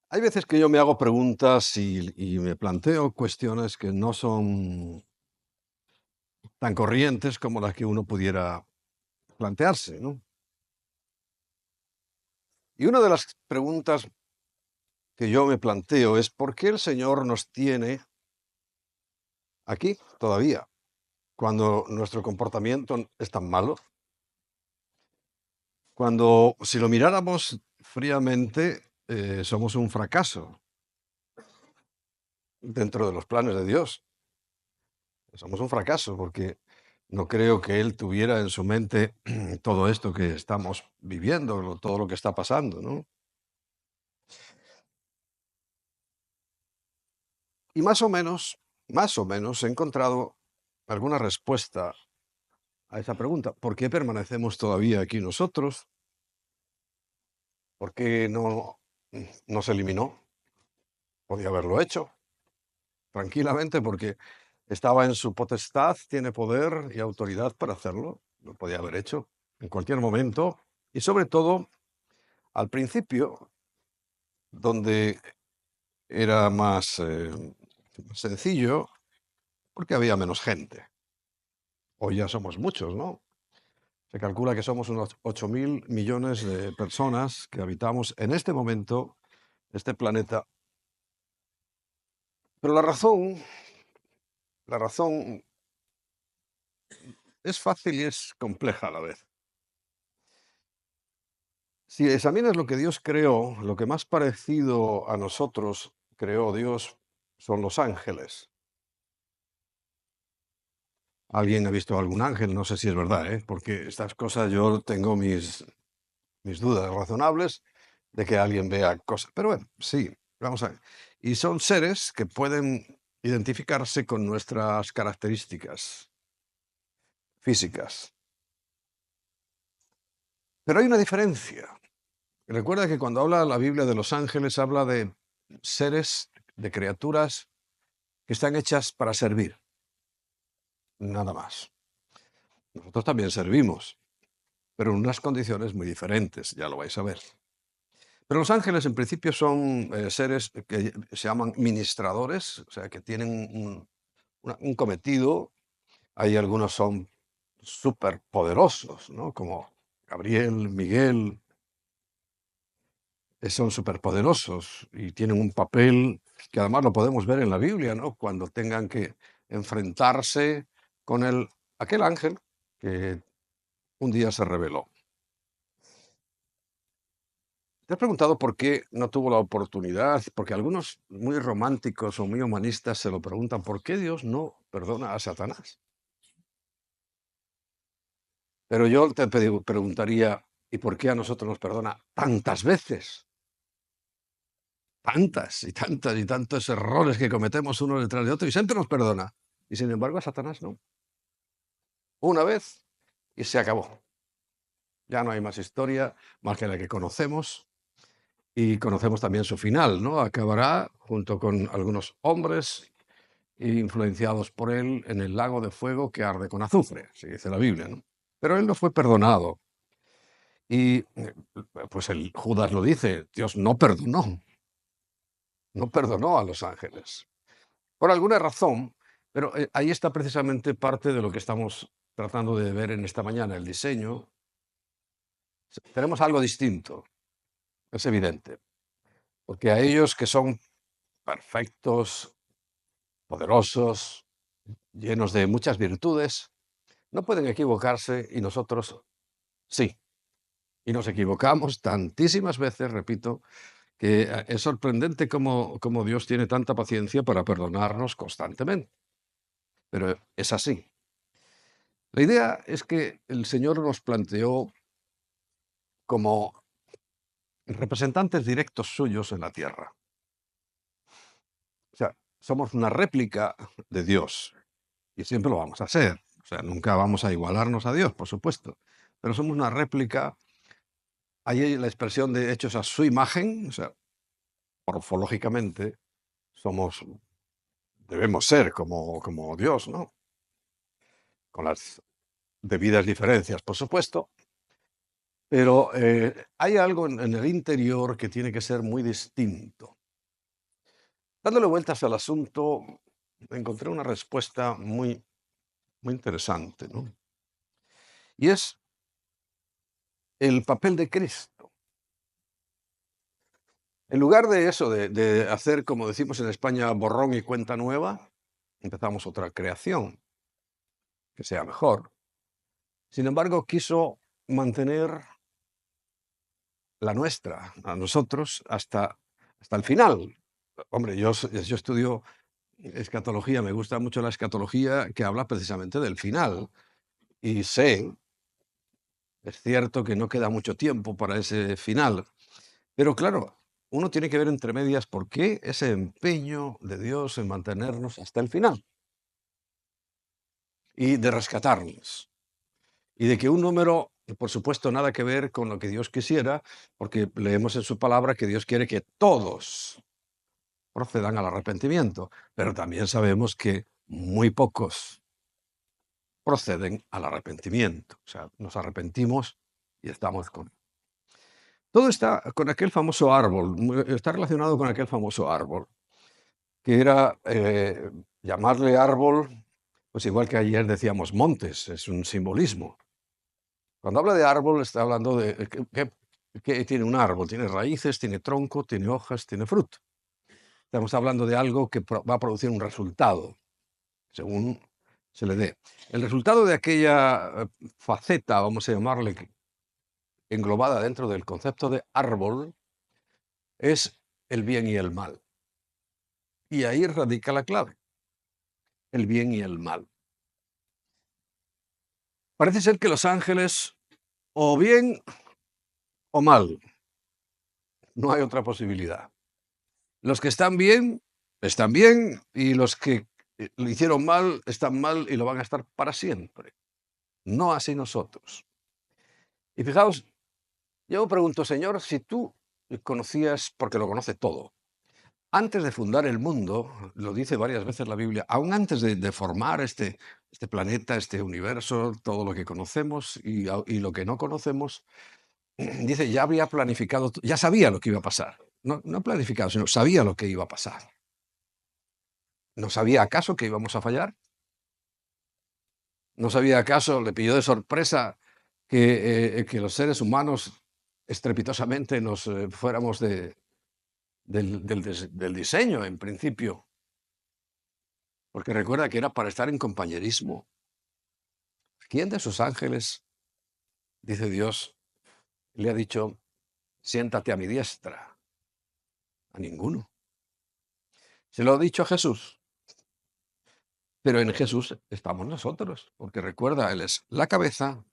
Hay veces que yo me hago preguntas y me planteo cuestiones que no son tan corrientes como las que uno pudiera plantearse, ¿no? Y una de las preguntas que yo me planteo es ¿por qué el Señor nos tiene aquí todavía cuando nuestro comportamiento es tan malo? Cuando si lo miráramos fríamente, somos un fracaso dentro de los planes de Dios. Somos un fracaso porque no creo que él tuviera en su mente todo esto que estamos viviendo, todo lo que está pasando, ¿no? Y más o menos he encontrado alguna respuesta a esa pregunta. ¿Por qué permanecemos todavía aquí nosotros? ¿Por qué no se eliminó? Podía haberlo hecho tranquilamente porque estaba en su potestad, tiene poder y autoridad para hacerlo. Lo podía haber hecho en cualquier momento y sobre todo al principio, donde era más sencillo porque había menos gente. Hoy ya somos muchos, ¿no? Se calcula que somos unos 8.000 millones de personas que habitamos en este momento este planeta. Pero la razón es fácil y es compleja a la vez. Si examinas lo que Dios creó, lo que más parecido a nosotros creó Dios son los ángeles. ¿Alguien ha visto algún ángel? No sé si es verdad, ¿eh? Porque estas cosas yo tengo mis dudas razonables de que alguien vea cosas. Pero bueno, sí, vamos a ver. Y son seres que pueden identificarse con nuestras características físicas. Pero hay una diferencia. Recuerda que cuando habla la Biblia de los ángeles, habla de seres, de criaturas que están hechas para servir, nada más. Nosotros también servimos, pero en unas condiciones muy diferentes, ya lo vais a ver. Pero los ángeles en principio son seres que se llaman ministradores, o sea, que tienen un cometido. Hay algunos son súper poderosos, ¿no? Como Gabriel, Miguel, son súper poderosos y tienen un papel que además lo podemos ver en la Biblia, ¿no? Cuando tengan que enfrentarse con aquel ángel que un día se reveló. ¿Te has preguntado por qué no tuvo la oportunidad? Porque algunos muy románticos o muy humanistas se lo preguntan, ¿por qué Dios no perdona a Satanás? Pero yo te preguntaría, ¿y por qué a nosotros nos perdona tantas veces? Tantas y tantas y tantos errores que cometemos uno detrás de otro y siempre nos perdona. Y sin embargo a Satanás no. Una vez y se acabó. Ya no hay más historia más que la que conocemos y conocemos también su final, ¿no? Acabará junto con algunos hombres influenciados por él en el lago de fuego que arde con azufre, así dice la Biblia, ¿no? Pero él no fue perdonado. Y pues el Judas lo dice, Dios no perdonó a los ángeles. Por alguna razón, pero ahí está precisamente parte de lo que estamos tratando de ver en esta mañana, el diseño. Tenemos algo distinto, es evidente, porque a ellos que son perfectos, poderosos, llenos de muchas virtudes, no pueden equivocarse y nosotros sí. Y nos equivocamos tantísimas veces, repito, que es sorprendente cómo Dios tiene tanta paciencia para perdonarnos constantemente. Pero es así. La idea es que el Señor nos planteó como representantes directos suyos en la tierra. O sea, somos una réplica de Dios y siempre lo vamos a ser. O sea, nunca vamos a igualarnos a Dios, por supuesto, pero somos una réplica. Hay la expresión de hechos a su imagen, o sea, morfológicamente somos, debemos ser como Dios, ¿no? Con las debidas diferencias, por supuesto, pero hay algo en el interior que tiene que ser muy distinto. Dándole vueltas al asunto, encontré una respuesta muy, muy interesante, ¿no? Y es el papel de Cristo. En lugar de eso, de hacer, como decimos en España, borrón y cuenta nueva, empezamos otra creación que sea mejor. Sin embargo, quiso mantener la nuestra, a nosotros, hasta el final. Hombre, yo estudio escatología, me gusta mucho la escatología que habla precisamente del final. Y sé, es cierto que no queda mucho tiempo para ese final, pero claro, uno tiene que ver entre medias por qué ese empeño de Dios en mantenernos hasta el final y de rescatarnos. Y de que un número, por supuesto, nada que ver con lo que Dios quisiera, porque leemos en su palabra que Dios quiere que todos procedan al arrepentimiento, pero también sabemos que muy pocos proceden al arrepentimiento. O sea, nos arrepentimos y estamos con... Todo está con aquel famoso árbol, está relacionado con aquel famoso árbol, que era llamarle árbol, pues igual que ayer decíamos montes, es un simbolismo. Cuando habla de árbol, está hablando de que tiene un árbol, tiene raíces, tiene tronco, tiene hojas, tiene fruto. Estamos hablando de algo que va a producir un resultado, según se le dé. El resultado de aquella faceta, vamos a llamarle, englobada dentro del concepto de árbol, es el bien y el mal. Y ahí radica la clave, el bien y el mal. Parece ser que los ángeles, o bien o mal, no hay otra posibilidad. Los que están bien, y los que lo hicieron mal, están mal y lo van a estar para siempre. No así nosotros. Y fijaos, yo pregunto, Señor, si tú conocías, porque lo conoce todo, antes de fundar el mundo, lo dice varias veces la Biblia, aún antes de formar este planeta, este universo, todo lo que conocemos y lo que no conocemos, dice, ya había planificado, ya sabía lo que iba a pasar. No, no planificado, sino sabía lo que iba a pasar. ¿No sabía acaso que íbamos a fallar? ¿No sabía acaso, le pilló de sorpresa que los seres humanos estrepitosamente nos fuéramos del diseño, en principio? Porque recuerda que era para estar en compañerismo. ¿Quién de sus ángeles, dice Dios, le ha dicho, siéntate a mi diestra? A ninguno. Se lo ha dicho a Jesús, pero en Jesús estamos nosotros, porque recuerda, Él es la cabeza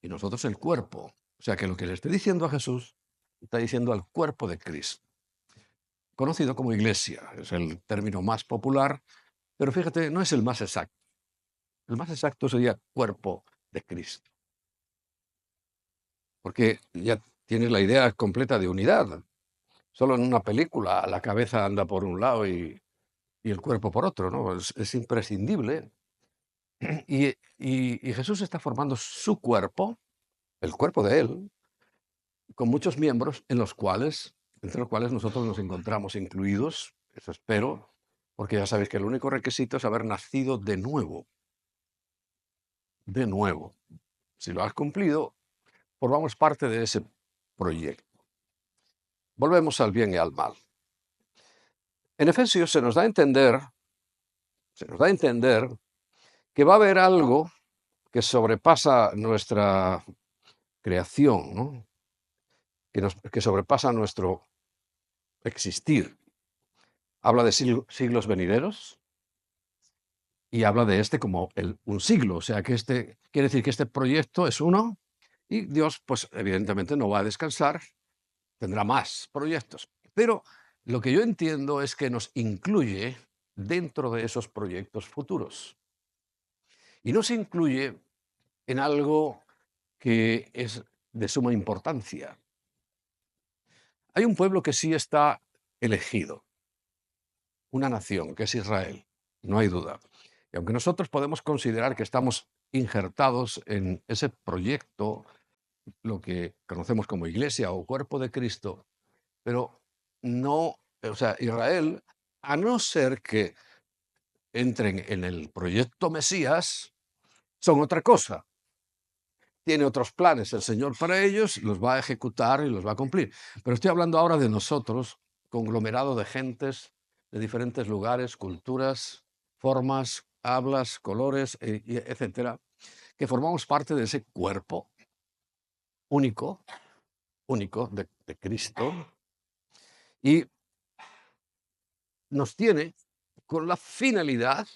y nosotros el cuerpo. O sea que lo que le estoy diciendo a Jesús, está diciendo al cuerpo de Cristo, conocido como iglesia. Es el término más popular, pero fíjate, no es el más exacto. El más exacto sería cuerpo de Cristo, porque ya tienes la idea completa de unidad. Solo en una película la cabeza anda por un lado y el cuerpo por otro, ¿no? Es imprescindible. Y Jesús está formando su cuerpo, el cuerpo de Él, con muchos miembros entre los cuales nosotros nos encontramos incluidos, eso espero, porque ya sabéis que el único requisito es haber nacido de nuevo. De nuevo. Si lo has cumplido, formamos parte de ese proyecto. Volvemos al bien y al mal. En Efesios se nos da a entender que va a haber algo que sobrepasa nuestra creación, ¿no? Que sobrepasa nuestro existir. Habla de siglos venideros y habla de este como un siglo. O sea, que quiere decir que este proyecto es uno y Dios, pues evidentemente no va a descansar, tendrá más proyectos. Pero lo que yo entiendo es que nos incluye dentro de esos proyectos futuros. Y nos incluye en algo que es de suma importancia. Hay un pueblo que sí está elegido, una nación, que es Israel, no hay duda. Y aunque nosotros podemos considerar que estamos injertados en ese proyecto, lo que conocemos como iglesia o cuerpo de Cristo, pero no, o sea, Israel a no ser que entren en el proyecto Mesías, son otra cosa. Tiene otros planes el Señor para ellos, los va a ejecutar y los va a cumplir. Pero estoy hablando ahora de nosotros, conglomerado de gentes de diferentes lugares, culturas, formas, hablas, colores, etcétera, que formamos parte de ese cuerpo único, único de Cristo, y nos tiene con la finalidad,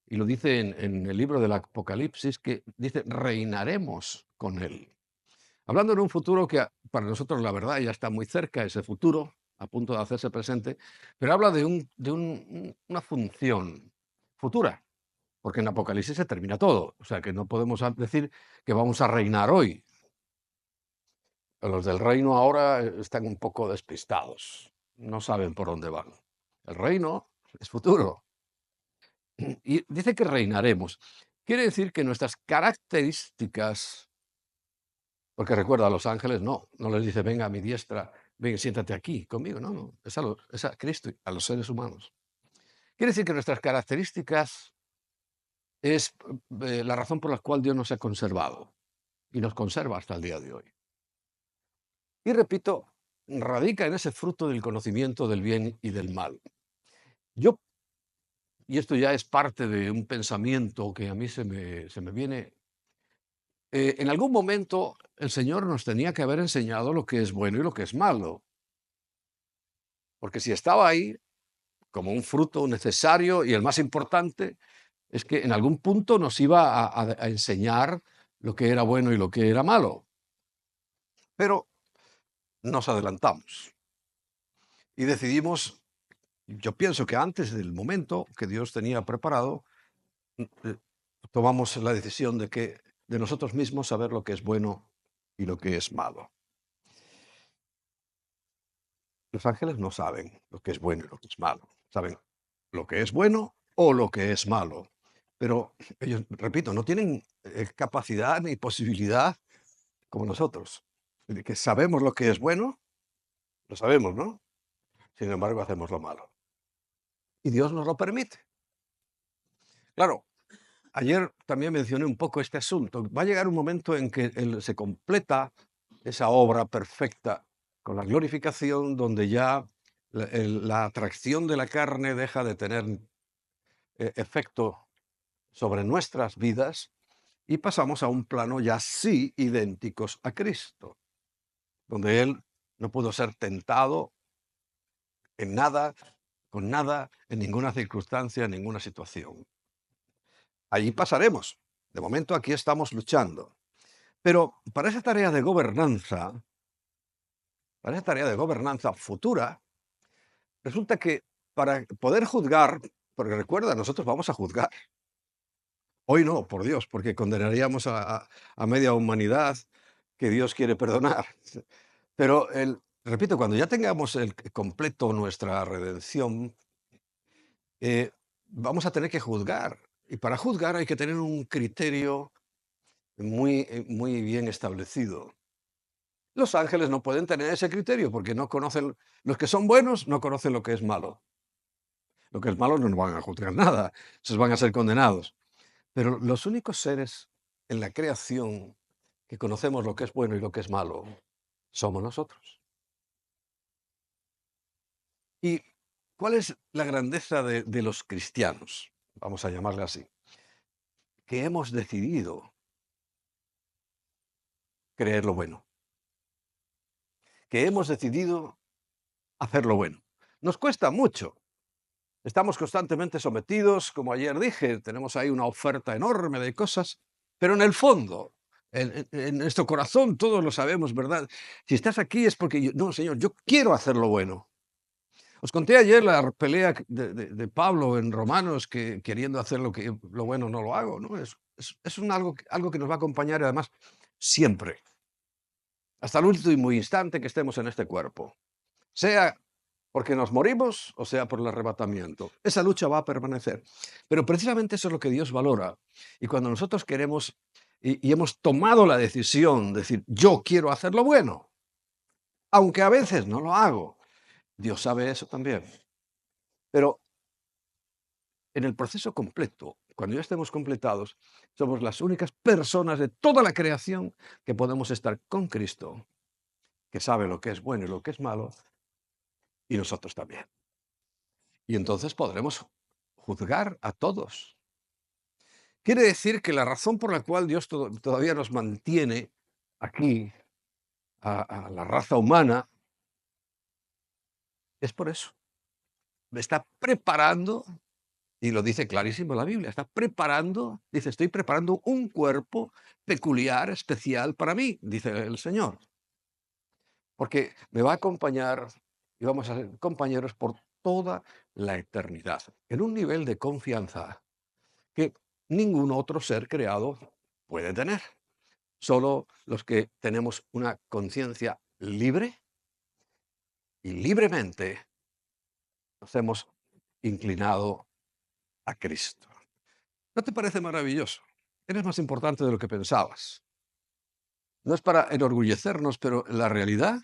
y lo dice en el libro del Apocalipsis, que dice, reinaremos con Él. Hablando en un futuro que para nosotros la verdad ya está muy cerca, ese futuro, a punto de hacerse presente, pero habla de una función futura, porque en Apocalipsis se termina todo, o sea que no podemos decir que vamos a reinar hoy. Los del reino ahora están un poco despistados, no saben por dónde van. El reino es futuro. Y dice que reinaremos. Quiere decir que nuestras características, porque recuerda, a los ángeles no les dice, venga a mi diestra, ven, siéntate aquí conmigo. No, es a Cristo, a los seres humanos. Quiere decir que nuestras características es la razón por la cual Dios nos ha conservado y nos conserva hasta el día de hoy. Y repito, radica en ese fruto del conocimiento del bien y del mal. Yo, y esto ya es parte de un pensamiento que a mí se me viene, en algún momento el Señor nos tenía que haber enseñado lo que es bueno y lo que es malo, porque si estaba ahí como un fruto necesario y el más importante, es que en algún punto nos iba a enseñar lo que era bueno y lo que era malo. Pero nos adelantamos y decidimos, yo pienso que antes del momento que Dios tenía preparado, eh, tomamos la decisión de nosotros mismos saber lo que es bueno y lo que es malo. Los ángeles no saben lo que es bueno y lo que es malo. Saben lo que es bueno o lo que es malo. Pero ellos, repito, no tienen capacidad ni posibilidad como nosotros, de que sabemos lo que es bueno, lo sabemos, ¿no? Sin embargo, hacemos lo malo. Y Dios nos lo permite. Claro, ayer también mencioné un poco este asunto. Va a llegar un momento en que se completa esa obra perfecta con la glorificación, donde ya la atracción de la carne deja de tener efecto sobre nuestras vidas y pasamos a un plano ya sí idénticos a Cristo, donde Él no pudo ser tentado en nada, con nada, en ninguna circunstancia, en ninguna situación. Allí pasaremos. De momento aquí estamos luchando. Pero para esa tarea de gobernanza futura, resulta que para poder juzgar, porque recuerda, nosotros vamos a juzgar. Hoy no, por Dios, porque condenaríamos a media humanidad que Dios quiere perdonar. Pero, repito, cuando ya tengamos completo nuestra redención, vamos a tener que juzgar. Y para juzgar hay que tener un criterio muy bien establecido. Los ángeles no pueden tener ese criterio porque no conocen, los que son buenos no conocen lo que es malo. Lo que es malo no nos van a juzgar nada, esos van a ser condenados. Pero los únicos seres en la creación que conocemos lo que es bueno y lo que es malo somos nosotros. ¿Y cuál es la grandeza de los cristianos? Vamos a llamarle así. Que hemos decidido creer lo bueno. Que hemos decidido hacer lo bueno. Nos cuesta mucho. Estamos constantemente sometidos, como ayer dije, tenemos ahí una oferta enorme de cosas, pero en el fondo, en nuestro corazón, todos lo sabemos, ¿verdad? Si estás aquí es porque, no, Señor, yo quiero hacer lo bueno. Os conté ayer la pelea de Pablo en Romanos, que queriendo hacer lo bueno no lo hago, ¿no? Es algo que nos va a acompañar además siempre, hasta el último instante que estemos en este cuerpo. Sea porque nos morimos o sea por el arrebatamiento. Esa lucha va a permanecer. Pero precisamente eso es lo que Dios valora. Y cuando nosotros queremos y hemos tomado la decisión de decir, yo quiero hacer lo bueno, aunque a veces no lo hago, Dios sabe eso también. Pero en el proceso completo, cuando ya estemos completados, somos las únicas personas de toda la creación que podemos estar con Cristo, que sabe lo que es bueno y lo que es malo, y nosotros también. Y entonces podremos juzgar a todos. Quiere decir que la razón por la cual Dios todavía nos mantiene aquí, a la raza humana, es por eso. Me está preparando, y lo dice clarísimo la Biblia, está preparando, dice, estoy preparando un cuerpo peculiar, especial para mí, dice el Señor. Porque me va a acompañar y vamos a ser compañeros por toda la eternidad, en un nivel de confianza que ningún otro ser creado puede tener. Solo los que tenemos una conciencia libre y libremente nos hemos inclinado a Cristo. ¿No te parece maravilloso? Eres más importante de lo que pensabas. No es para enorgullecernos, pero la realidad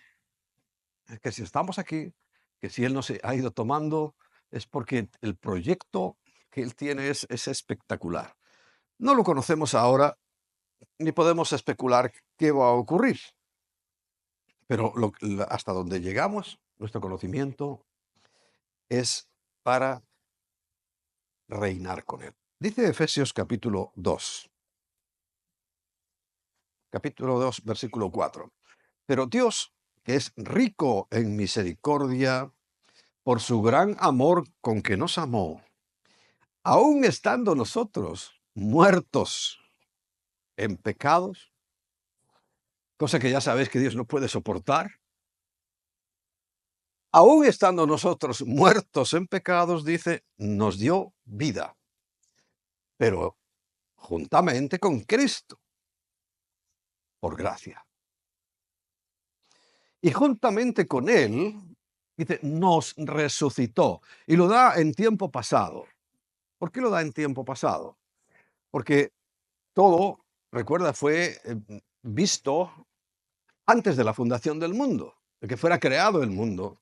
es que si estamos aquí, que si Él nos ha ido tomando, es porque el proyecto que Él tiene es espectacular. No lo conocemos ahora, ni podemos especular qué va a ocurrir, pero hasta donde llegamos, nuestro conocimiento es para reinar con Él. Dice Efesios capítulo 2, versículo 4. Pero Dios, que es rico en misericordia, por su gran amor con que nos amó, aun estando nosotros muertos en pecados, cosa que ya sabéis que Dios no puede soportar, aun estando nosotros muertos en pecados, dice, nos dio vida, pero juntamente con Cristo, por gracia. Y juntamente con Él, dice, nos resucitó. Y lo da en tiempo pasado. ¿Por qué lo da en tiempo pasado? Porque todo, recuerda, fue visto antes de la fundación del mundo, de que fuera creado el mundo.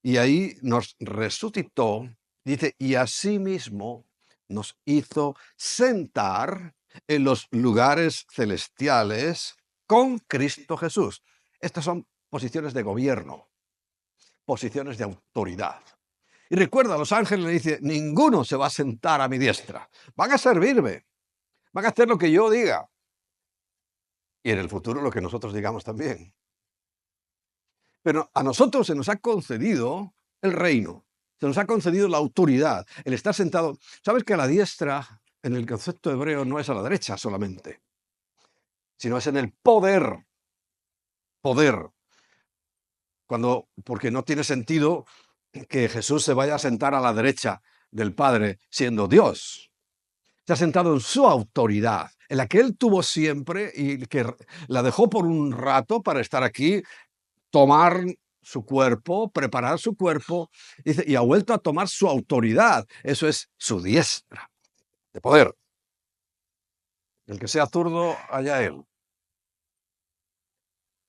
Y ahí nos resucitó, dice, y asimismo nos hizo sentar en los lugares celestiales con Cristo Jesús. Estas son posiciones de gobierno, posiciones de autoridad. Y recuerda, los ángeles le dicen, ninguno se va a sentar a mi diestra. Van a servirme, van a hacer lo que yo diga. Y en el futuro lo que nosotros digamos también. Pero a nosotros se nos ha concedido el reino, se nos ha concedido la autoridad, el estar sentado. ¿Sabes que a la diestra, en el concepto hebreo, no es a la derecha solamente, sino es en el poder? Poder. Porque no tiene sentido que Jesús se vaya a sentar a la derecha del Padre siendo Dios. Se ha sentado en su autoridad, en la que Él tuvo siempre y que la dejó por un rato para estar aquí, tomar su cuerpo, preparar su cuerpo, dice, y ha vuelto a tomar su autoridad. Eso es su diestra de poder. El que sea zurdo, allá él.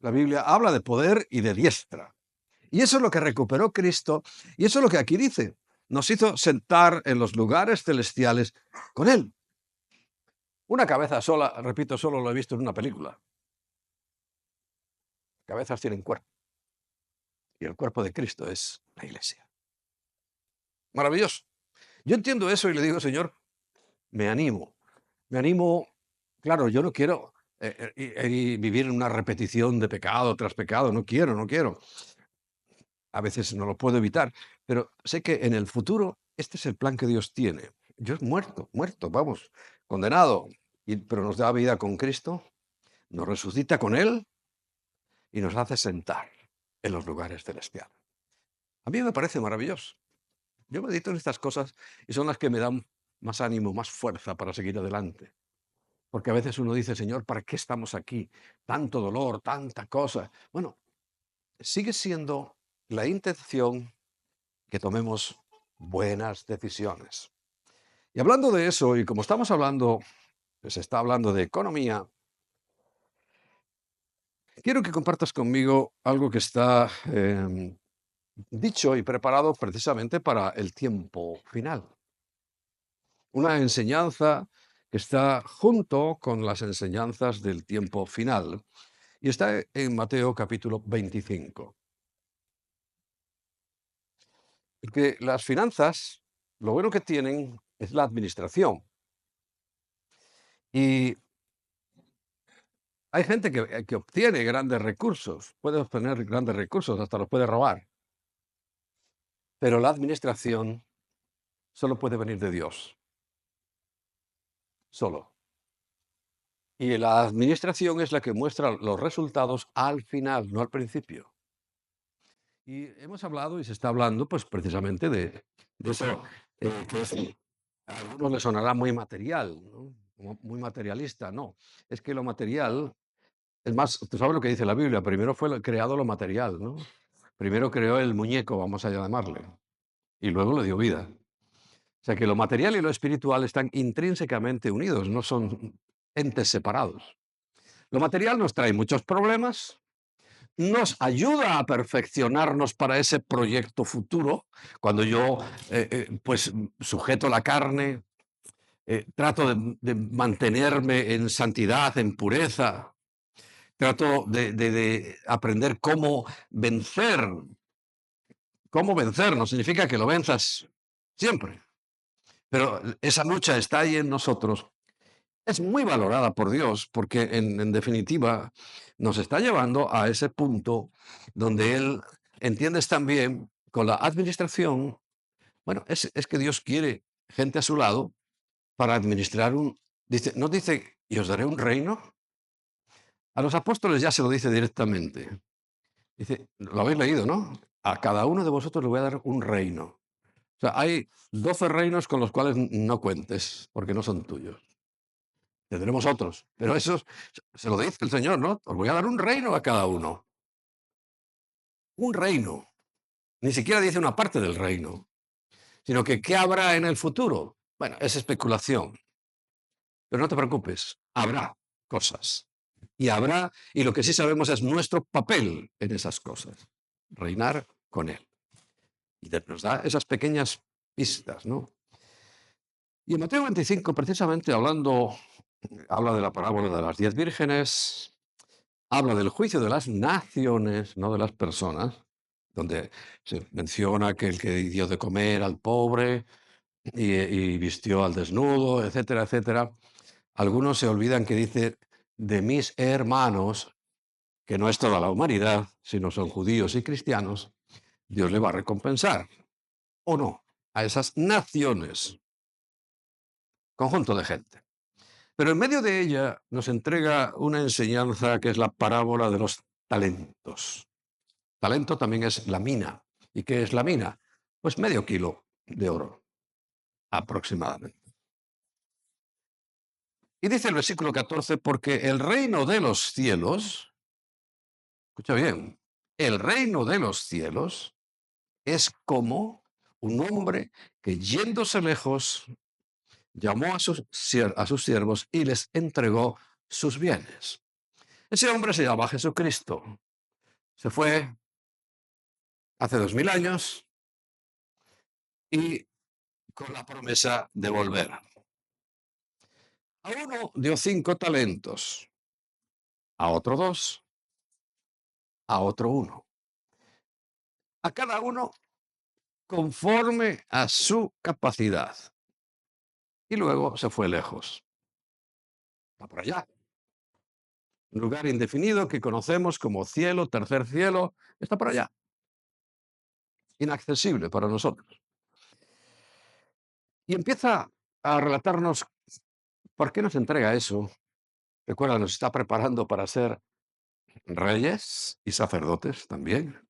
La Biblia habla de poder y de diestra. Y eso es lo que recuperó Cristo, y eso es lo que aquí dice. Nos hizo sentar en los lugares celestiales con Él. Una cabeza sola, repito, solo lo he visto en una película. Cabezas tienen cuerpo. Y el cuerpo de Cristo es la iglesia. Maravilloso. Yo entiendo eso y le digo, Señor, me animo. Me animo, claro, yo no quiero y vivir en una repetición de pecado tras pecado. No quiero, no quiero. A veces no lo puedo evitar, pero sé que en el futuro este es el plan que Dios tiene. Yo muerto, muerto, vamos, condenado, pero nos da vida con Cristo, nos resucita con Él y nos hace sentar en los lugares celestiales. A mí me parece maravilloso. Yo medito en estas cosas y son las que me dan más ánimo, más fuerza para seguir adelante. Porque a veces uno dice, Señor, ¿para qué estamos aquí? Tanto dolor, tanta cosa. Bueno, sigue siendo la intención que tomemos buenas decisiones. Y hablando de eso, y como estamos hablando, se está hablando de economía, quiero que compartas conmigo algo que está dicho y preparado precisamente para el tiempo final. Una enseñanza que está junto con las enseñanzas del tiempo final y está en Mateo capítulo 25. Que las finanzas, lo bueno que tienen es la administración. Y hay gente que obtiene grandes recursos, puede obtener grandes recursos, hasta los puede robar, pero la administración solo puede venir de Dios, solo. Y la administración es la que muestra los resultados al final, no al principio. Y hemos hablado y se está hablando, pues precisamente de eso, que a algunos les sonará muy material, ¿no? Como muy materialista. No, es que lo material, es más, tú sabes lo que dice la Biblia, primero fue creado lo material, ¿no? Primero creó el muñeco, vamos a llamarle, y luego le dio vida. O sea que lo material y lo espiritual están intrínsecamente unidos, no son entes separados. Lo material nos trae muchos problemas, nos ayuda a perfeccionarnos para ese proyecto futuro. Cuando yo, pues, sujeto la carne, trato de mantenerme en santidad, en pureza, trato de aprender cómo vencer. Cómo vencer no significa que lo venzas siempre, pero esa lucha está ahí en nosotros. Es muy valorada por Dios porque en definitiva nos está llevando a ese punto donde Él, entiendes también, con la administración, bueno, es que Dios quiere gente a su lado para administrar dice, ¿no dice, y os daré un reino? A los apóstoles ya se lo dice directamente. Dice, lo habéis leído, ¿no? A cada uno de vosotros le voy a dar un reino. O sea, hay 12 reinos con los cuales no cuentes, porque no son tuyos. Tendremos otros, pero esos se lo dice el Señor, ¿no? Os voy a dar un reino a cada uno. Un reino. Ni siquiera dice una parte del reino, sino que ¿qué habrá en el futuro? Bueno, es especulación, pero no te preocupes, habrá cosas. Y lo que sí sabemos es nuestro papel en esas cosas, reinar con Él. Y nos da esas pequeñas pistas, ¿no? Y en Mateo 25, precisamente habla de la parábola de las 10 vírgenes, habla del juicio de las naciones, no de las personas, donde se menciona que el que dio de comer al pobre y vistió al desnudo, etcétera, etcétera. Algunos se olvidan que dice de mis hermanos, que no es toda la humanidad, sino son judíos y cristianos, Dios le va a recompensar, o no, a esas naciones, conjunto de gente. Pero en medio de ella nos entrega una enseñanza que es la parábola de los talentos. Talento también es la mina. ¿Y qué es la mina? Pues medio kilo de oro, aproximadamente. Y dice el versículo 14, porque el reino de los cielos, escucha bien, el reino de los cielos es como un hombre que yéndose lejos llamó a sus siervos y les entregó sus bienes. Ese hombre se llama Jesucristo. Se fue hace 2000 años y con la promesa de volver. A uno dio 5 talentos, a otro 2, a otro 1. A cada uno conforme a su capacidad. Y luego se fue lejos. Está por allá. Un lugar indefinido que conocemos como cielo, tercer cielo, está por allá. Inaccesible para nosotros. Y empieza a relatarnos por qué nos entrega eso. Recuerda, nos está preparando para ser reyes y sacerdotes también.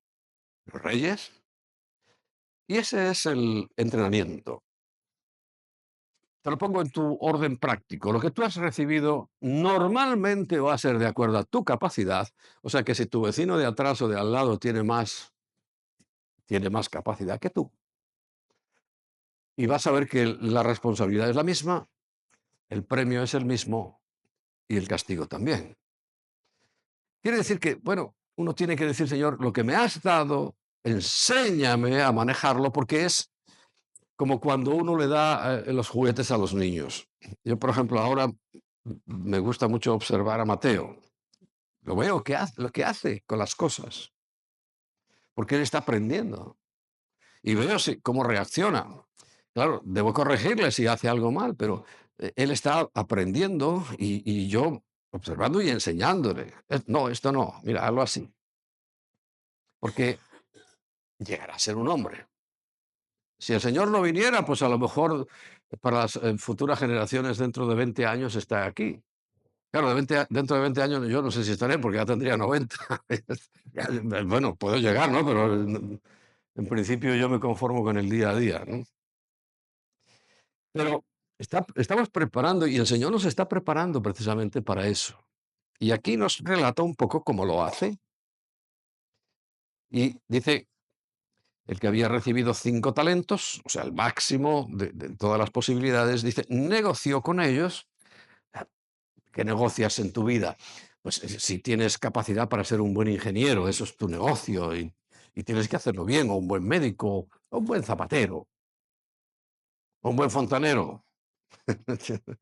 Reyes. Y ese es el entrenamiento. Te lo pongo en tu orden práctico. Lo que tú has recibido normalmente va a ser de acuerdo a tu capacidad. O sea que si tu vecino de atrás o de al lado tiene más capacidad que tú, y vas a ver que la responsabilidad es la misma, el premio es el mismo y el castigo también. Quiere decir que, bueno, uno tiene que decir, Señor, lo que me has dado, enséñame a manejarlo, porque es como cuando uno le da los juguetes a los niños. Yo, por ejemplo, ahora me gusta mucho observar a Mateo. Lo veo lo que hace con las cosas, porque él está aprendiendo. Y veo cómo reacciona. Claro, debo corregirle si hace algo mal, pero él está aprendiendo y yo observando y enseñándole. No, esto no, mira, hazlo así, porque llegará a ser un hombre. Si el Señor no viniera, pues a lo mejor para las futuras generaciones dentro de 20 años está aquí. Claro, dentro de 20 años yo no sé si estaré porque ya tendría 90. Bueno, puedo llegar, ¿no? Pero en principio yo me conformo con el día a día, ¿no? Pero estamos preparando y el Señor nos está preparando precisamente para eso. Y aquí nos relata un poco cómo lo hace. Y dice, el que había recibido 5 talentos, o sea, el máximo de todas las posibilidades, dice, negoció con ellos. ¿Qué negocias en tu vida? Pues si tienes capacidad para ser un buen ingeniero, eso es tu negocio y tienes que hacerlo bien, o un buen médico, o un buen zapatero, o un buen fontanero.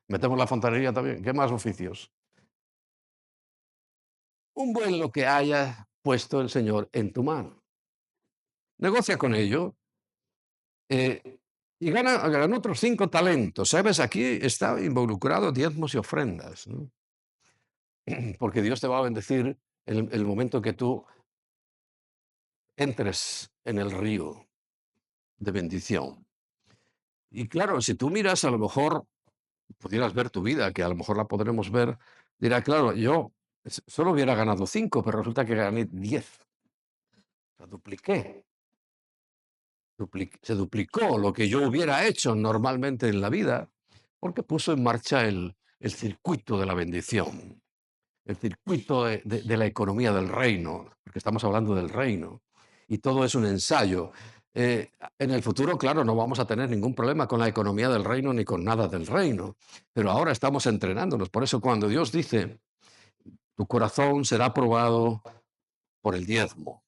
Metemos la fontanería también. ¿Qué más oficios? Un buen lo que haya puesto el Señor en tu mano. Negocia con ello y gana otros 5 talentos. ¿Sabes? Aquí está involucrado diezmos y ofrendas, ¿no? Porque Dios te va a bendecir en el momento que tú entres en el río de bendición. Y claro, si tú miras, a lo mejor pudieras ver tu vida, que a lo mejor la podremos ver, dirá, claro, yo solo hubiera ganado 5, pero resulta que gané 10. O sea, dupliqué. Se duplicó lo que yo hubiera hecho normalmente en la vida, porque puso en marcha el circuito de la bendición, el circuito de la economía del reino, porque estamos hablando del reino, y todo es un ensayo. En el futuro, claro, no vamos a tener ningún problema con la economía del reino ni con nada del reino, pero ahora estamos entrenándonos. Por eso cuando Dios dice, tu corazón será probado por el diezmo,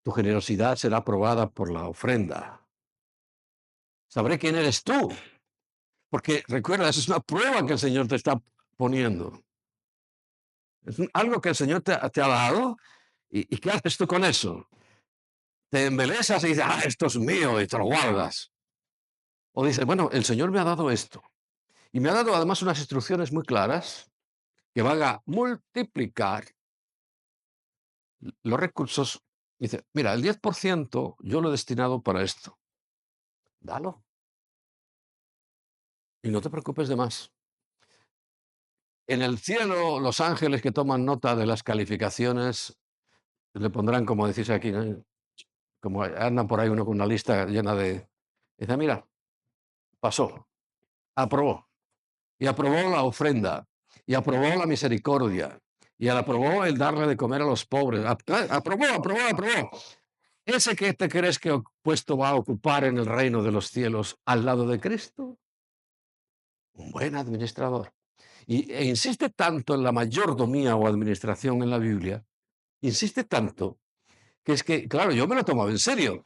tu generosidad será probada por la ofrenda, sabré quién eres tú. Porque recuerda, eso es una prueba que el Señor te está poniendo. Es algo que el Señor te ha dado. ¿Y qué haces tú con eso? Te embelesas y dices, esto es mío, y te lo guardas. O dices, bueno, el Señor me ha dado esto. Y me ha dado además unas instrucciones muy claras que van a multiplicar los recursos. Dice, mira, el 10% yo lo he destinado para esto. Dalo. Y no te preocupes de más. En el cielo, los ángeles que toman nota de las calificaciones le pondrán, como decís aquí, ¿no? Como andan por ahí uno con una lista llena de... Dice, mira, pasó, aprobó, y aprobó la ofrenda, y aprobó la misericordia, y aprobó el darle de comer a los pobres. Aprobó, aprobó, aprobó. Ese que te crees que puesto va a ocupar en el reino de los cielos al lado de Cristo, un buen administrador. E insiste tanto en la mayordomía o administración en la Biblia, insiste tanto, que es que, claro, yo me lo tomaba en serio.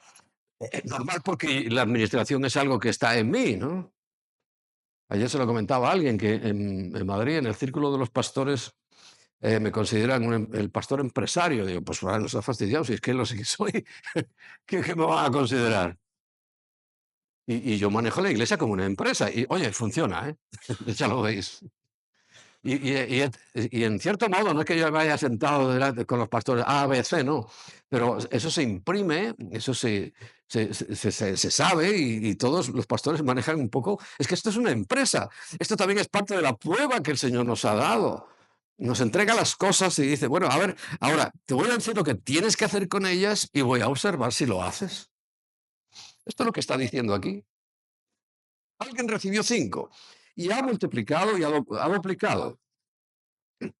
Normal porque la administración es algo que está en mí, ¿no? Ayer se lo comentaba a alguien que en Madrid, en el círculo de los pastores, me consideran el pastor empresario. Digo, pues ahora no se ha fastidiado, si es que lo sé que soy, ¿qué me van a considerar? Y yo manejo la iglesia como una empresa. Y oye, funciona, ¿eh? Ya lo veis. Y en cierto modo, no es que yo me haya sentado delante con los pastores A, B, C, no, pero eso se imprime, eso se sabe y todos los pastores manejan un poco. Es que esto es una empresa, esto también es parte de la prueba que el Señor nos ha dado. Nos entrega las cosas y dice, bueno, a ver, ahora te voy a decir lo que tienes que hacer con ellas y voy a observar si lo haces. Esto es lo que está diciendo aquí. Alguien recibió 5 y ha multiplicado y ha duplicado.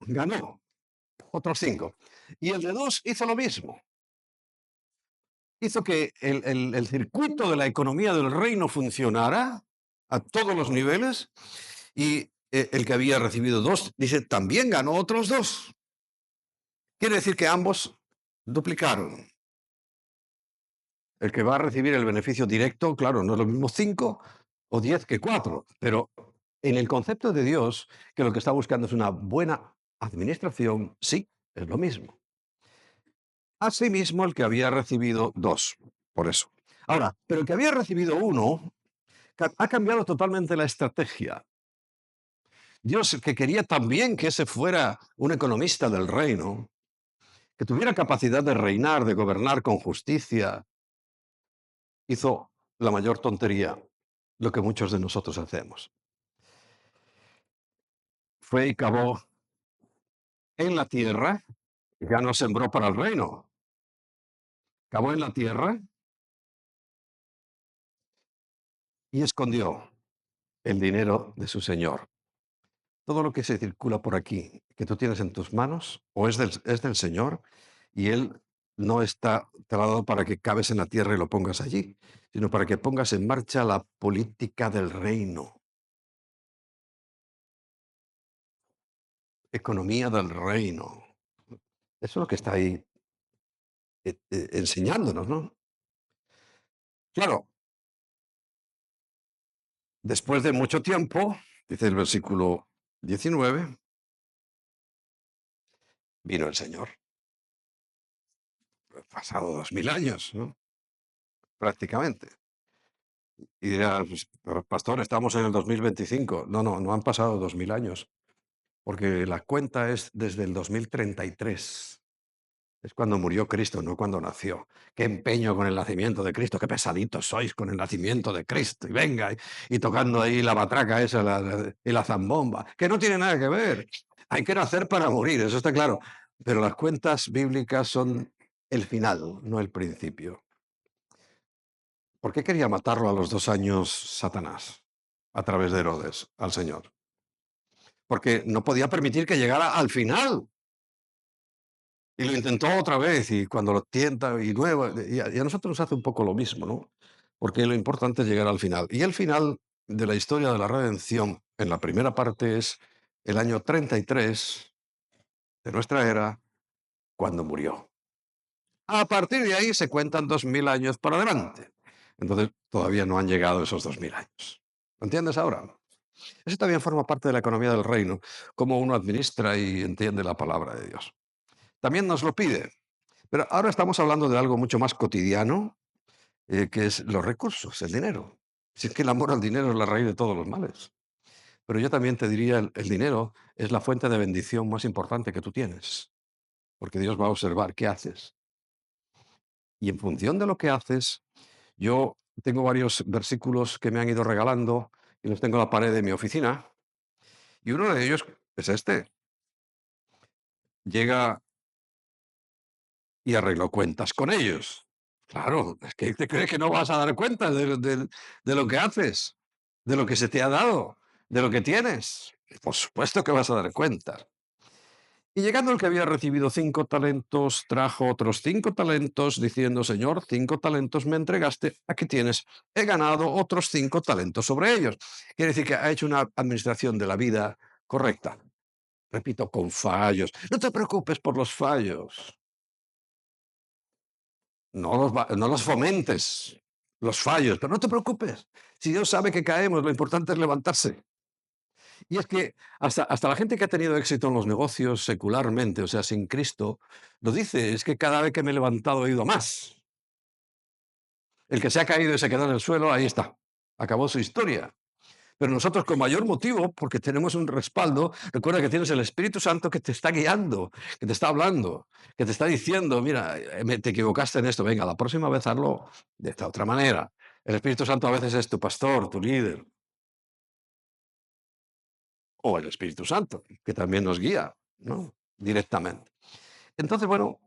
Ganó otros 5. Y el de 2 hizo lo mismo. Hizo que el circuito de la economía del reino funcionara a todos los niveles y el que había recibido 2, dice, también ganó otros 2. Quiere decir que ambos duplicaron. El que va a recibir el beneficio directo, claro, no es lo mismo 5 o 10 que 4, pero en el concepto de Dios, que lo que está buscando es una buena administración, sí, es lo mismo. Asimismo, el que había recibido 2, por eso. Ahora, pero el que había recibido uno ha cambiado totalmente la estrategia. Dios, que quería también que ese fuera un economista del reino, que tuviera capacidad de reinar, de gobernar con justicia, hizo la mayor tontería, lo que muchos de nosotros hacemos. Fue y cavó en la tierra, ya no sembró para el reino, cavó en la tierra y escondió el dinero de su señor. Todo lo que se circula por aquí, que tú tienes en tus manos, o es del Señor, y Él no está te lo ha dado para que cabes en la tierra y lo pongas allí, sino para que pongas en marcha la política del reino, economía del reino. Eso es lo que está ahí enseñándonos, ¿no? Claro, después de mucho tiempo, dice el versículo 19, vino el Señor. Pasado 2000 años, ¿no? Prácticamente. Y dirás, pues, pero pastor, estamos en el 2025. No, no, no han pasado 2000 años, porque la cuenta es desde el 2033. Es cuando murió Cristo, no cuando nació. Qué empeño con el nacimiento de Cristo, qué pesaditos sois con el nacimiento de Cristo. Y venga, y tocando ahí la batraca esa y la zambomba, que no tiene nada que ver. Hay que nacer para morir, eso está claro. Pero las cuentas bíblicas son el final, no el principio. ¿Por qué quería matarlo a los 2 años Satanás a través de Herodes al Señor? Porque no podía permitir que llegara al final. Y lo intentó otra vez y cuando lo tienta y nueva, y a nosotros nos hace un poco lo mismo, ¿no? Porque lo importante es llegar al final. Y el final de la historia de la redención, en la primera parte, es el año 33 de nuestra era, cuando murió. A partir de ahí se cuentan 2000 años para adelante. Entonces todavía no han llegado esos 2000 años. ¿Lo entiendes ahora? Eso también forma parte de la economía del reino, cómo uno administra y entiende la palabra de Dios. También nos lo pide. Pero ahora estamos hablando de algo mucho más cotidiano, que es los recursos, el dinero. Si es que el amor al dinero es la raíz de todos los males. Pero yo también te diría, el dinero es la fuente de bendición más importante que tú tienes, porque Dios va a observar qué haces. Y en función de lo que haces, yo tengo varios versículos que me han ido regalando y los tengo en la pared de mi oficina. Y uno de ellos es este. Llega y arregló cuentas con ellos. Claro, es que te crees que no vas a dar cuenta de lo que haces, de lo que se te ha dado, de lo que tienes. Por supuesto que vas a dar cuenta. Y llegando el que había recibido 5 talentos, trajo otros 5 talentos, diciendo, Señor, 5 talentos me entregaste, aquí tienes, he ganado otros 5 talentos sobre ellos. Quiere decir que ha hecho una administración de la vida correcta. Repito, con fallos. No te preocupes por los fallos. No los fomentes, los fallos, pero no te preocupes. Si Dios sabe que caemos, lo importante es levantarse. Y es que hasta la gente que ha tenido éxito en los negocios secularmente, o sea, sin Cristo, lo dice, es que cada vez que me he levantado he ido a más. El que se ha caído y se quedó en el suelo, ahí está, acabó su historia. Pero nosotros con mayor motivo, porque tenemos un respaldo, recuerda que tienes el Espíritu Santo que te está guiando, que te está hablando, que te está diciendo, mira, te equivocaste en esto, venga, la próxima vez hazlo de esta otra manera. El Espíritu Santo a veces es tu pastor, tu líder, o el Espíritu Santo, que también nos guía, ¿no? Directamente. Entonces, bueno,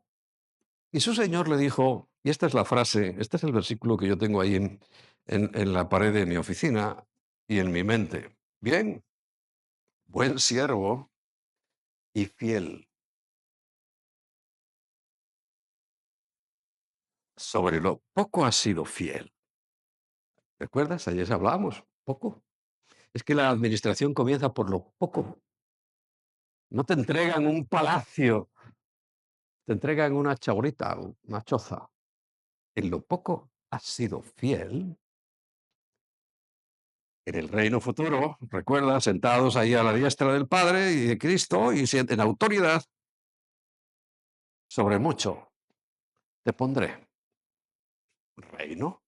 y su Señor le dijo, y esta es la frase, este es el versículo que yo tengo ahí en la pared de mi oficina y en mi mente. Bien, buen siervo y fiel. Sobre lo poco has sido fiel. ¿Recuerdas? Ayer hablábamos, poco. Es que la administración comienza por lo poco. No te entregan un palacio, te entregan una chabolita, una choza. En lo poco has sido fiel en el reino futuro, recuerda, sentados ahí a la diestra del Padre y de Cristo y en autoridad sobre mucho, te pondré reino.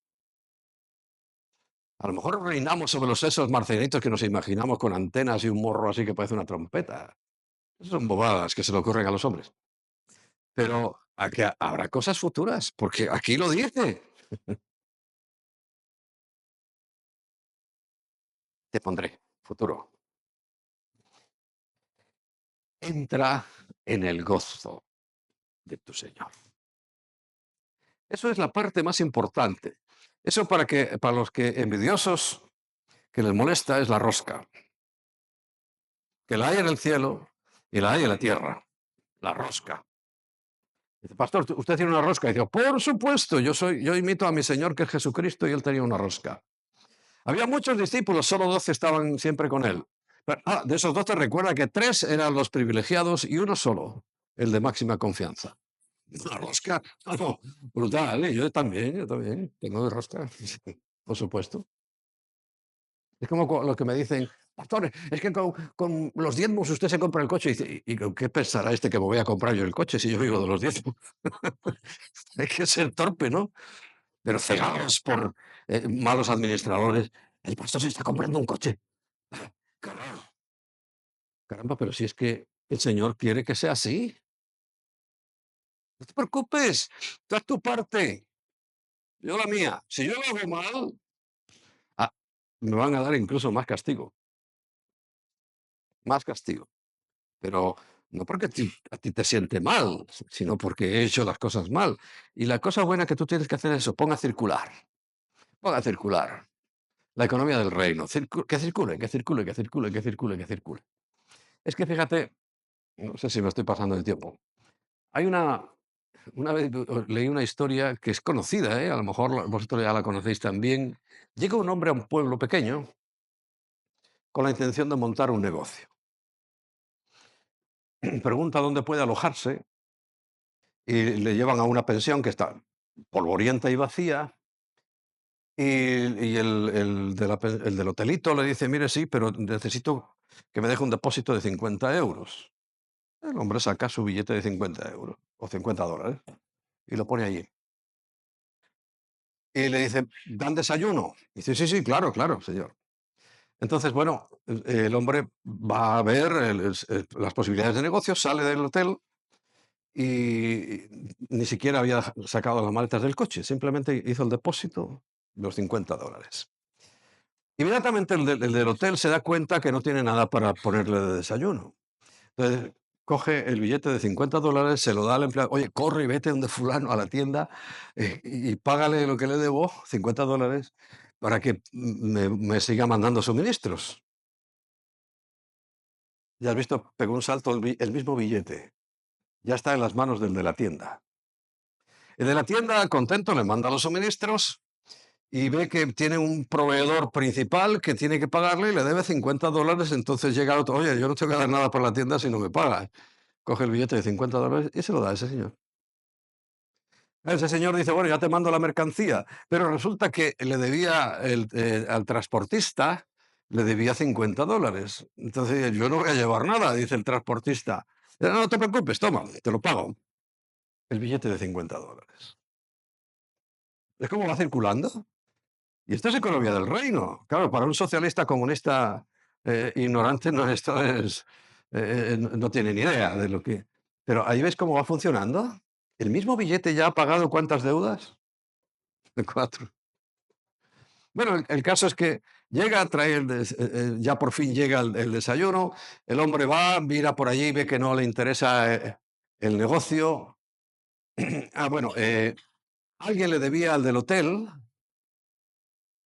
A lo mejor reinamos sobre los sesos marcianitos que nos imaginamos con antenas y un morro así que parece una trompeta. Esas son bobadas que se le ocurren a los hombres. Pero aquí habrá cosas futuras, porque aquí lo dice. Te pondré, futuro. Entra en el gozo de tu Señor. Eso es la parte más importante. Eso para los que envidiosos, que les molesta es la rosca. Que la hay en el cielo y la hay en la tierra. La rosca. Dice, pastor, ¿usted tiene una rosca? Y digo, por supuesto, yo imito a mi Señor que es Jesucristo y él tenía una rosca. Había muchos discípulos, solo 12 estaban siempre con él. Pero, de esos 12 recuerda que 3 eran los privilegiados y uno solo, el de máxima confianza. Una rosca, no, brutal, ¿eh? Yo también, tengo rosca, por supuesto. Es como los que me dicen, pastor, es que con los diezmos usted se compra el coche. Y dice, ¿y con qué pensará este que me voy a comprar yo el coche si yo vivo de los diezmos? Hay que ser torpe, ¿no? Pero cegados por malos administradores. El pastor se está comprando un coche. Caramba, caramba, pero si es que el Señor quiere que sea así. No te preocupes, tú haz tu parte, yo la mía. Si yo lo hago mal, ah, me van a dar incluso más castigo, más castigo. Pero no porque a ti te siente mal, sino porque he hecho las cosas mal. Y la cosa buena que tú tienes que hacer es eso, ponga a circular la economía del reino, que circule, que circule, que circule, que circule, que circule. Es que fíjate, no sé si me estoy pasando el tiempo. Hay una vez leí una historia que es conocida, ¿eh? A lo mejor vosotros ya la conocéis también. Llega un hombre a un pueblo pequeño con la intención de montar un negocio. Pregunta dónde puede alojarse y le llevan a una pensión que está polvorienta y vacía. Y el del hotelito le dice, mire, sí, pero necesito que me deje un depósito de 50 euros. El hombre saca su billete de 50 euros o 50 dólares y lo pone allí. Y le dice, ¿dan desayuno? Y dice, sí, sí, claro, claro, señor. Entonces, bueno, el hombre va a ver las posibilidades de negocio, sale del hotel y ni siquiera había sacado las maletas del coche, simplemente hizo el depósito, los 50 dólares. Inmediatamente el del hotel se da cuenta que no tiene nada para ponerle de desayuno. Entonces, coge el billete de 50 dólares, se lo da al empleado, oye, corre y vete donde fulano a la tienda y págale lo que le debo, 50 dólares, para que me siga mandando suministros. Ya has visto, pegó un salto el mismo billete. Ya está en las manos del de la tienda. El de la tienda, contento, le manda los suministros y ve que tiene un proveedor principal que tiene que pagarle y le debe 50 dólares. Entonces llega el otro, oye, yo no tengo que dar nada por la tienda si no me pagas. Coge el billete de 50 dólares y se lo da a ese señor. Ese señor dice, bueno, ya te mando la mercancía, pero resulta que le debía al transportista, le debía 50 dólares. Entonces, yo no voy a llevar nada, dice el transportista. No, no te preocupes, toma, te lo pago. El billete de 50 dólares. Es como va circulando. Y esto es economía del reino. Claro, para un socialista comunista ignorante, no, esto es, no tiene ni idea de lo que... Pero ahí ves cómo va funcionando. El mismo billete ya ha pagado cuántas deudas. Cuatro. Bueno, el caso es que llega, trae ya por fin llega el desayuno, el hombre va, mira por allí, ve que no le interesa el negocio. Bueno, alguien le debía al del hotel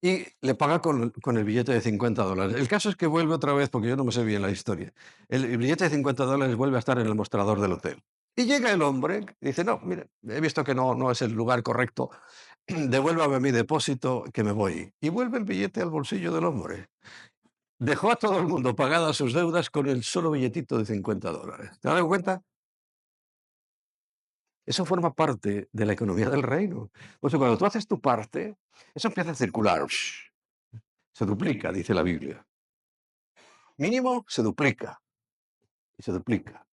y le paga con el billete de 50 dólares. El caso es que vuelve otra vez, porque yo no me sé bien la historia. El billete de 50 dólares vuelve a estar en el mostrador del hotel. Y llega el hombre, dice, no, mire, he visto que no es el lugar correcto, devuélvame mi depósito que me voy. Y vuelve el billete al bolsillo del hombre. Dejó a todo el mundo pagadas sus deudas con el solo billetito de 50 dólares. ¿Te has dado cuenta? Eso forma parte de la economía del reino. O sea, cuando tú haces tu parte, eso empieza a circular. Se duplica, dice la Biblia. Mínimo se duplica y se duplica.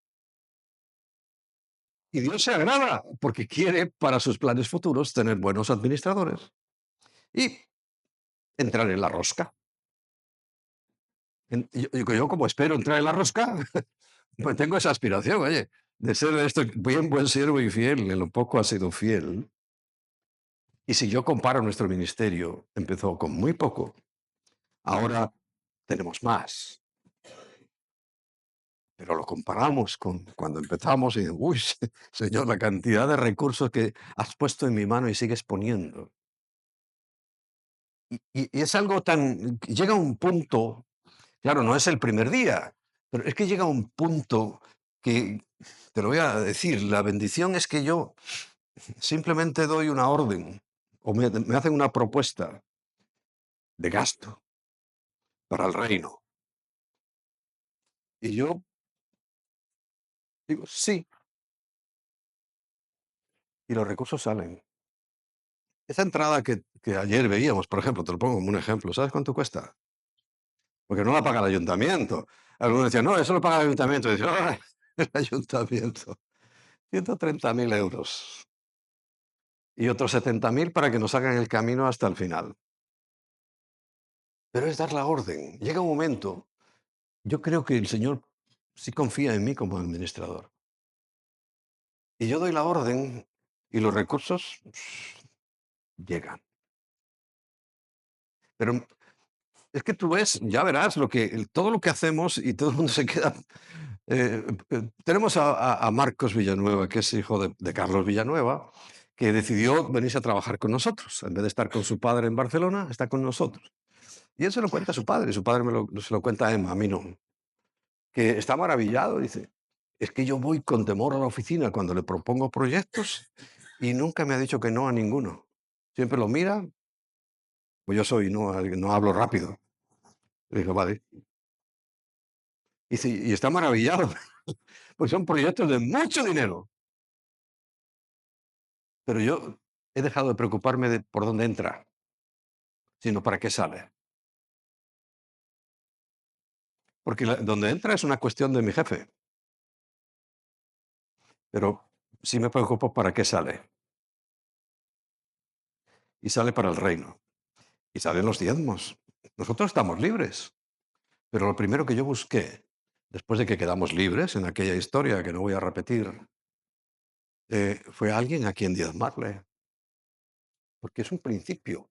Y Dios se agrada porque quiere para sus planes futuros tener buenos administradores y entrar en la rosca. Yo como espero entrar en la rosca, pues tengo esa aspiración, oye, de ser esto bien buen siervo y fiel, en lo poco ha sido fiel. Y si yo comparo nuestro ministerio, empezó con muy poco, ahora tenemos más, pero lo comparamos con cuando empezamos y, uy, Señor, la cantidad de recursos que has puesto en mi mano y sigues poniendo. Y es algo tan, llega un punto, claro, no es el primer día, pero es que llega un punto que, te lo voy a decir, la bendición es que yo simplemente doy una orden o me hacen una propuesta de gasto para el reino. Y yo digo, sí, y los recursos salen. Esa entrada que ayer veíamos, por ejemplo, te lo pongo como un ejemplo, ¿sabes cuánto cuesta? Porque no la paga el ayuntamiento. Algunos decían, no, eso lo paga el ayuntamiento. Y decían, "Ah, el ayuntamiento. 130.000 euros. Y otros 70.000 para que nos hagan el camino hasta el final. Pero es dar la orden. Llega un momento, yo creo que el Señor sí confía en mí como administrador. Y yo doy la orden y los recursos llegan. Pero es que tú ves, ya verás, todo lo que hacemos y todo el mundo se queda. Tenemos a Marcos Villanueva, que es hijo de Carlos Villanueva, que decidió venirse a trabajar con nosotros. En vez de estar con su padre en Barcelona, está con nosotros. Y él se lo cuenta a su padre se lo cuenta a Emma, a mí no. Que está maravillado, dice, es que yo voy con temor a la oficina cuando le propongo proyectos y nunca me ha dicho que no a ninguno. Siempre lo mira, pues yo soy, no hablo rápido. Le digo, vale. Dice, y está maravillado, pues son proyectos de mucho dinero. Pero yo he dejado de preocuparme de por dónde entra, sino para qué sale. Porque donde entra es una cuestión de mi jefe, pero sí me preocupo para qué sale. Y sale para el reino. Y salen los diezmos. Nosotros estamos libres. Pero lo primero que yo busqué, después de que quedamos libres en aquella historia que no voy a repetir, fue alguien a quien diezmarle. Porque es un principio.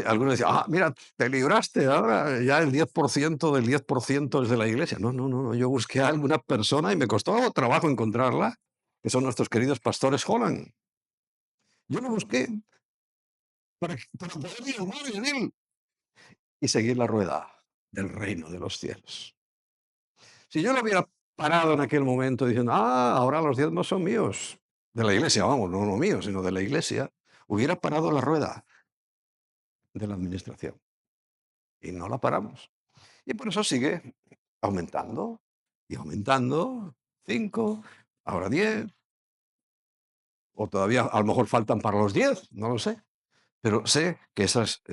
Algunos decían, mira, te libraste, ahora ya el 10% del 10% es de la iglesia. No, no, no, no, yo busqué a alguna persona y me costó trabajo encontrarla, que son nuestros queridos pastores Holland. Yo lo busqué para poder diezmar en él y seguir la rueda del reino de los cielos. Si yo lo hubiera parado en aquel momento diciendo, ahora los diezmos son míos, de la iglesia, vamos, no míos, sino de la iglesia, hubiera parado la rueda de la administración. Y no la paramos. Y por eso sigue aumentando y aumentando, 5, ahora 10, o todavía a lo mejor faltan para los 10, no lo sé. Pero sé que esos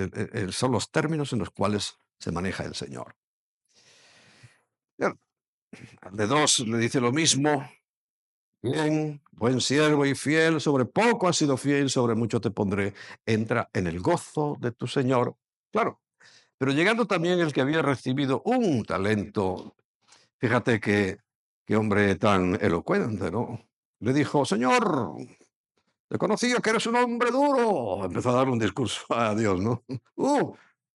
son los términos en los cuales se maneja el Señor. Al de dos le dice lo mismo. Bien, buen siervo y fiel, sobre poco has sido fiel, sobre mucho te pondré. Entra en el gozo de tu Señor. Claro, pero llegando también el que había recibido un talento. Fíjate qué hombre tan elocuente, ¿no? Le dijo, Señor, te conocía que eres un hombre duro. Empezó a dar un discurso a Dios, ¿no?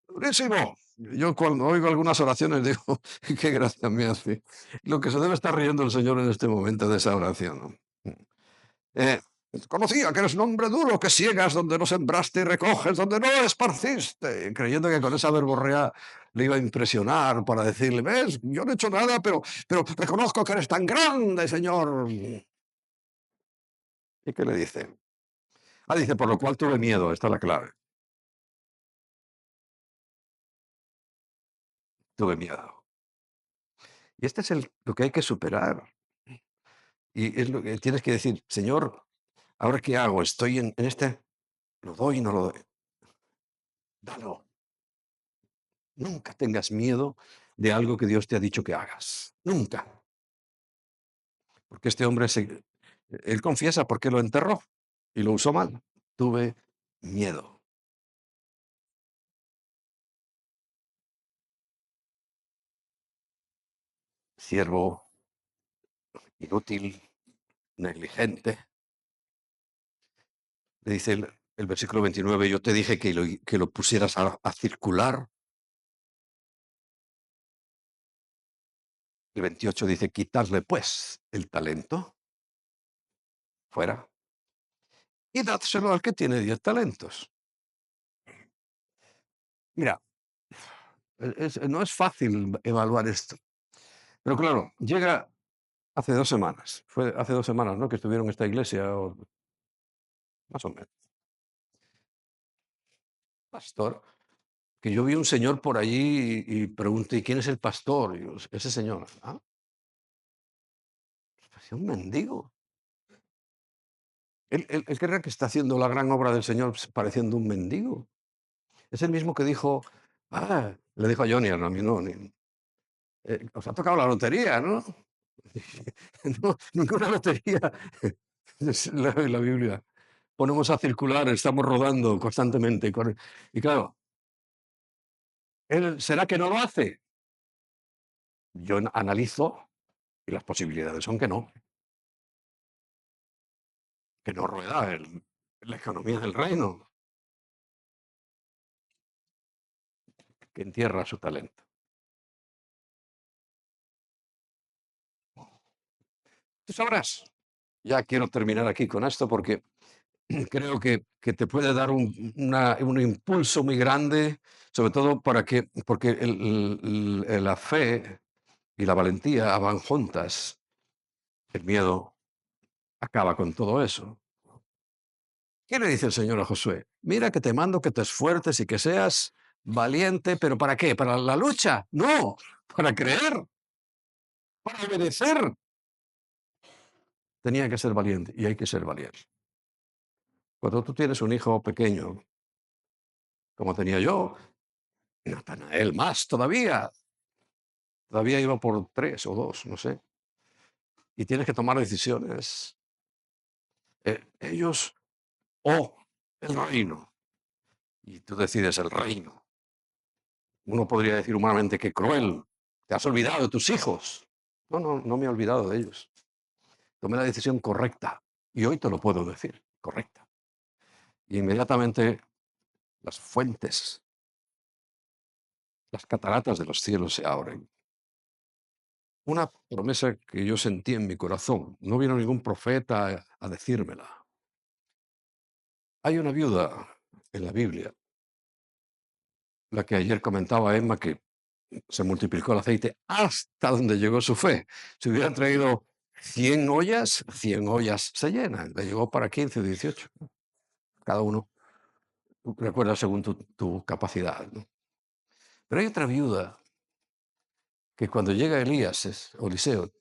Durísimo. Yo cuando oigo algunas oraciones digo, qué gracia me hace. Lo que se debe estar riendo el Señor en este momento de esa oración, ¿no? Eh, Conocía que eres un hombre duro, que ciegas donde no sembraste y recoges donde no esparciste, creyendo que con esa verborrea le iba a impresionar para decirle, ves, yo no he hecho nada, pero reconozco que eres tan grande, Señor. ¿Y qué le dice? Dice, por lo cual tuve miedo, esta es la clave. Tuve miedo. Y este es lo que hay que superar. Y es lo que tienes que decir: "Señor, ¿ahora qué hago? Estoy en este, ¿lo doy, no lo doy?". Dalo. Nunca tengas miedo de algo que Dios te ha dicho que hagas. Nunca. Porque este hombre él confiesa porque lo enterró y lo usó mal. Tuve miedo. Siervo inútil, negligente. Le dice el versículo 29, yo te dije que lo pusieras a circular. El 28 dice, quitarle pues el talento, fuera, y dádselo al que tiene 10 talentos. Mira, no es fácil evaluar esto, pero claro, llega hace 2 semanas, fue hace 2 semanas, ¿no? Que estuvieron en esta iglesia, o más o menos, pastor, que yo vi un señor por allí y pregunté, ¿y quién es el pastor? Y yo, ese señor, parecía un mendigo. Él cree que está haciendo la gran obra del Señor pareciendo un mendigo. Es el mismo que dijo, le dijo a Johnny, a mí no, os ha tocado la lotería, ¿no? No, ninguna lotería. Es la Biblia. Ponemos a circular, estamos rodando constantemente. Y claro, ¿será que no lo hace? Yo analizo y las posibilidades son que no rueda la economía del reino, que entierra su talento. Tú sabrás. Ya quiero terminar aquí con esto porque creo que te puede dar un impulso muy grande, sobre todo porque la fe y la valentía van juntas. El miedo acaba con todo eso. ¿Qué le dice el Señor a Josué? Mira que te mando que te esfuerces y que seas valiente, pero ¿para qué? ¿Para la lucha? No, para creer, para obedecer. Tenía que ser valiente y hay que ser valiente. Cuando tú tienes un hijo pequeño, como tenía yo, Natanael más todavía iba por 3 o 2, no sé, y tienes que tomar decisiones. Ellos o el reino, y tú decides el reino. Uno podría decir humanamente que cruel, te has olvidado de tus hijos. No, no, no me he olvidado de ellos. Tomé la decisión correcta y hoy te lo puedo decir, correcta. Y inmediatamente las fuentes, las cataratas de los cielos se abren. Una promesa que yo sentí en mi corazón. No vino ningún profeta a decírmela. Hay una viuda en la Biblia, la que ayer comentaba Emma, que se multiplicó el aceite hasta donde llegó su fe. Si hubieran traído 100 ollas, 100 ollas se llenan. Le llegó para 15 o 18. Cada uno recuerda según tu capacidad, ¿no? Pero hay otra viuda que cuando llega Elías o Eliseo,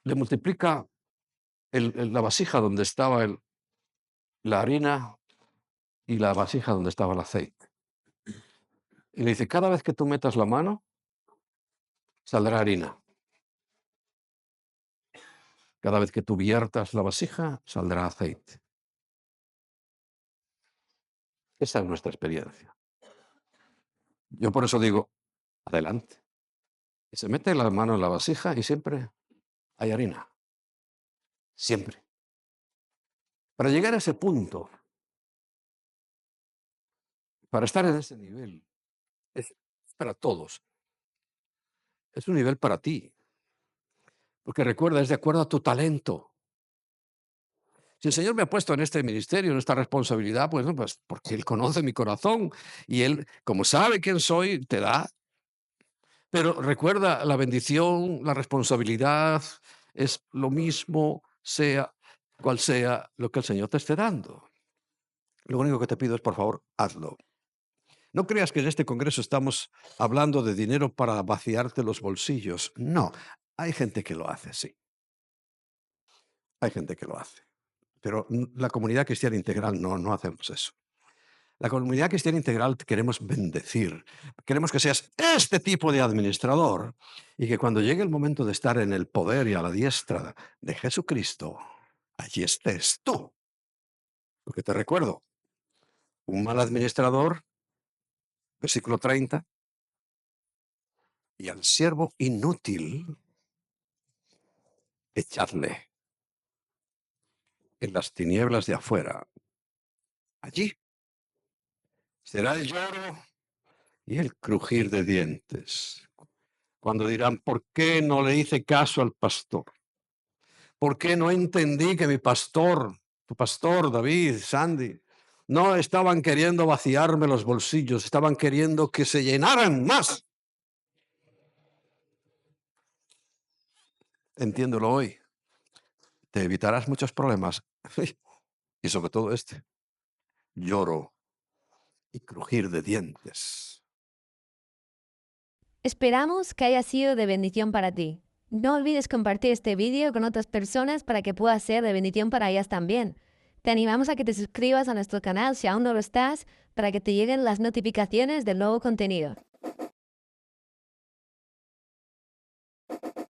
le multiplica la vasija donde estaba la harina y la vasija donde estaba el aceite. Y le dice, cada vez que tú metas la mano, saldrá harina. Cada vez que tú viertas la vasija, saldrá aceite. Esa es nuestra experiencia. Yo por eso digo, adelante. Y se mete la mano en la vasija y siempre hay harina. Siempre. Para llegar a ese punto, para estar en ese nivel, es para todos. Es un nivel para ti. Porque recuerda, es de acuerdo a tu talento. Si el Señor me ha puesto en este ministerio, en esta responsabilidad, pues, no, pues porque Él conoce mi corazón y Él, como sabe quién soy, te da. Pero recuerda, la bendición, la responsabilidad es lo mismo, sea cual sea lo que el Señor te esté dando. Lo único que te pido es, por favor, hazlo. No creas que en este congreso estamos hablando de dinero para vaciarte los bolsillos. No, hay gente que lo hace, sí. Hay gente que lo hace. Pero la comunidad cristiana integral no hacemos eso. La comunidad cristiana integral te queremos bendecir. Queremos que seas este tipo de administrador y que cuando llegue el momento de estar en el poder y a la diestra de Jesucristo, allí estés tú. Porque te recuerdo, un mal administrador, versículo 30, y al siervo inútil, echadle en las tinieblas de afuera. Allí será el lloro y el crujir de dientes. Cuando dirán, ¿por qué no le hice caso al pastor? ¿Por qué no entendí que mi pastor, tu pastor, David, Sandy, no estaban queriendo vaciarme los bolsillos, estaban queriendo que se llenaran más? Entiéndelo hoy. Te evitarás muchos problemas. Y sobre todo este, lloro y crujir de dientes. Esperamos que haya sido de bendición para ti. No olvides compartir este vídeo con otras personas para que pueda ser de bendición para ellas también. Te animamos a que te suscribas a nuestro canal si aún no lo estás, para que te lleguen las notificaciones del nuevo contenido.